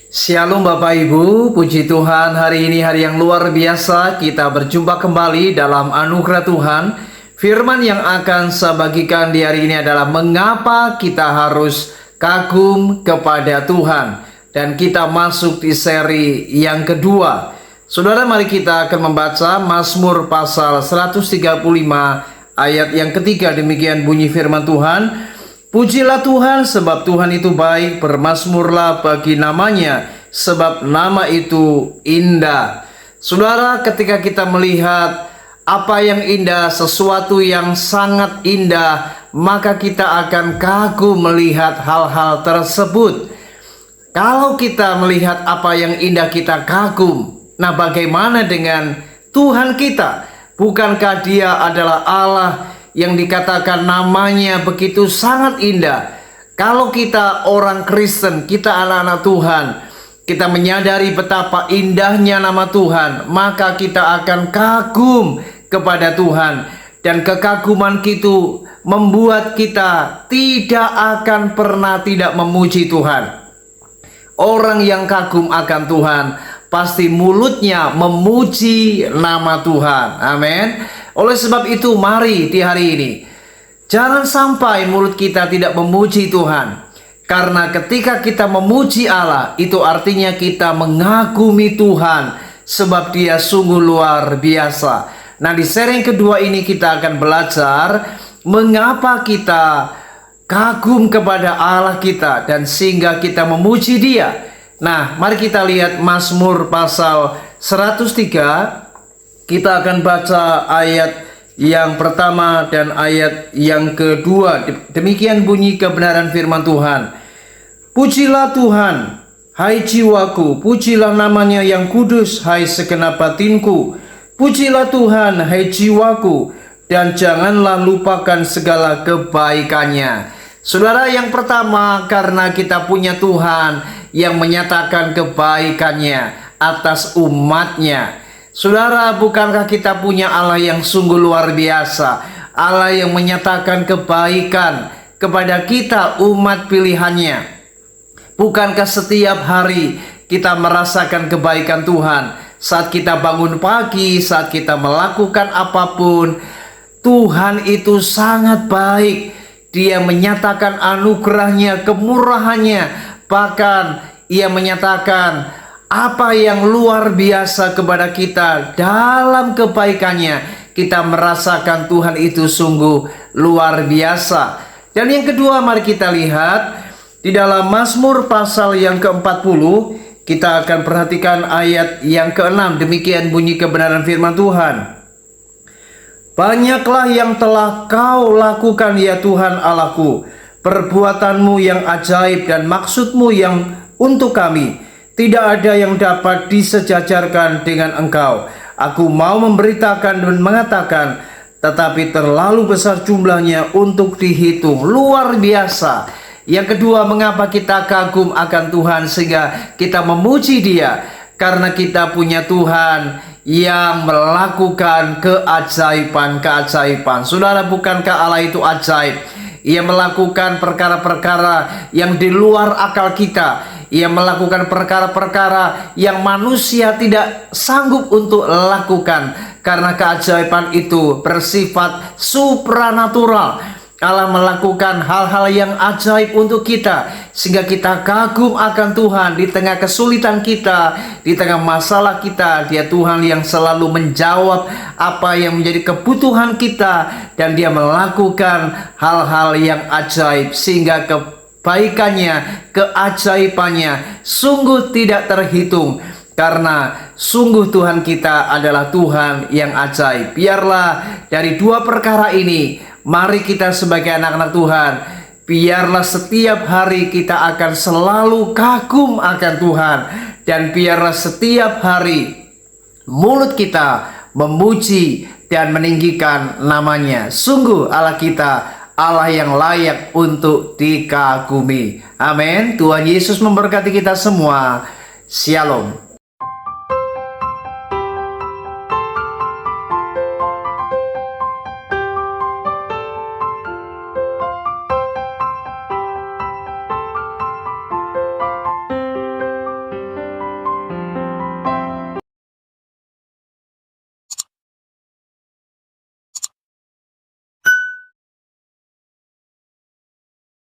Shalom Bapak Ibu, puji Tuhan, hari ini hari yang luar biasa. Kita berjumpa kembali dalam anugerah Tuhan. Firman yang akan saya bagikan di hari ini adalah mengapa kita harus kagum kepada Tuhan. Dan kita masuk di seri yang kedua. Saudara, mari kita akan membaca Mazmur pasal 135 ayat yang ketiga. Demikian bunyi firman Tuhan. Pujilah Tuhan sebab Tuhan itu baik, bermazmurlah bagi namanya sebab nama itu indah. Saudara, ketika kita melihat apa yang indah, sesuatu yang sangat indah, maka kita akan kagum melihat hal-hal tersebut. Kalau kita melihat apa yang indah, kita kagum. Nah, bagaimana dengan Tuhan kita? Bukankah Dia adalah Allah yang dikatakan namanya begitu sangat indah? Kalau kita orang Kristen, kita anak-anak Tuhan, kita menyadari betapa indahnya nama Tuhan, maka kita akan kagum kepada Tuhan. Dan kekaguman itu membuat kita tidak akan pernah tidak memuji Tuhan. Orang yang kagum akan Tuhan, pasti mulutnya memuji nama Tuhan. Amin. Oleh sebab itu, mari di hari ini jangan sampai mulut kita tidak memuji Tuhan. Karena ketika kita memuji Allah, itu artinya kita mengagumi Tuhan, sebab Dia sungguh luar biasa. Nah, di seri yang kedua ini kita akan belajar mengapa kita kagum kepada Allah kita, dan sehingga kita memuji Dia. Nah, mari kita lihat Mazmur pasal 103. Kita akan baca ayat yang pertama dan ayat yang kedua. Demikian bunyi kebenaran firman Tuhan. Pujilah Tuhan, hai jiwaku, pujilah namanya yang kudus, hai segenap batinku. Pujilah Tuhan, hai jiwaku, dan janganlah lupakan segala kebaikannya. Saudara, yang pertama, karena kita punya Tuhan yang menyatakan kebaikannya atas umatnya. Saudara, bukankah kita punya Allah yang sungguh luar biasa? Allah yang menyatakan kebaikan kepada kita umat pilihannya. Bukankah setiap hari kita merasakan kebaikan Tuhan? Saat kita bangun pagi, saat kita melakukan apapun, Tuhan itu sangat baik. Dia menyatakan anugerahnya, kemurahannya. Bahkan Ia menyatakan apa yang luar biasa kepada kita dalam kebaikannya. Kita merasakan Tuhan itu sungguh luar biasa. Dan yang kedua, mari kita lihat di dalam Mazmur pasal yang ke-40. Kita akan perhatikan ayat yang ke-6. Demikian bunyi kebenaran firman Tuhan. Banyaklah yang telah Kau lakukan ya Tuhan Allahku, perbuatanmu yang ajaib dan maksudmu yang untuk kami. Tidak ada yang dapat disejajarkan dengan Engkau. Aku mau memberitakan dan mengatakan, tetapi terlalu besar jumlahnya untuk dihitung. Luar biasa. Yang kedua, mengapa kita kagum akan Tuhan sehingga kita memuji Dia? Karena kita punya Tuhan yang melakukan keajaiban-keajaiban. Saudara, bukankah Allah itu ajaib? Ia melakukan perkara-perkara yang di luar akal kita. Ia melakukan perkara-perkara yang manusia tidak sanggup untuk lakukan. Karena keajaiban itu bersifat supranatural. Allah melakukan hal-hal yang ajaib untuk kita, sehingga kita kagum akan Tuhan di tengah kesulitan kita, di tengah masalah kita. Dia Tuhan yang selalu menjawab apa yang menjadi kebutuhan kita, dan Dia melakukan hal-hal yang ajaib, sehingga kebaikannya, keajaibannya sungguh tidak terhitung. Karena sungguh Tuhan kita adalah Tuhan yang ajaib. Biarlah dari dua perkara ini, mari kita sebagai anak-anak Tuhan, biarlah setiap hari kita akan selalu kagum akan Tuhan. Dan biarlah setiap hari mulut kita memuji dan meninggikan namanya. Sungguh Allah kita, Allah yang layak untuk dikagumi. Amin. Tuhan Yesus memberkati kita semua. Shalom.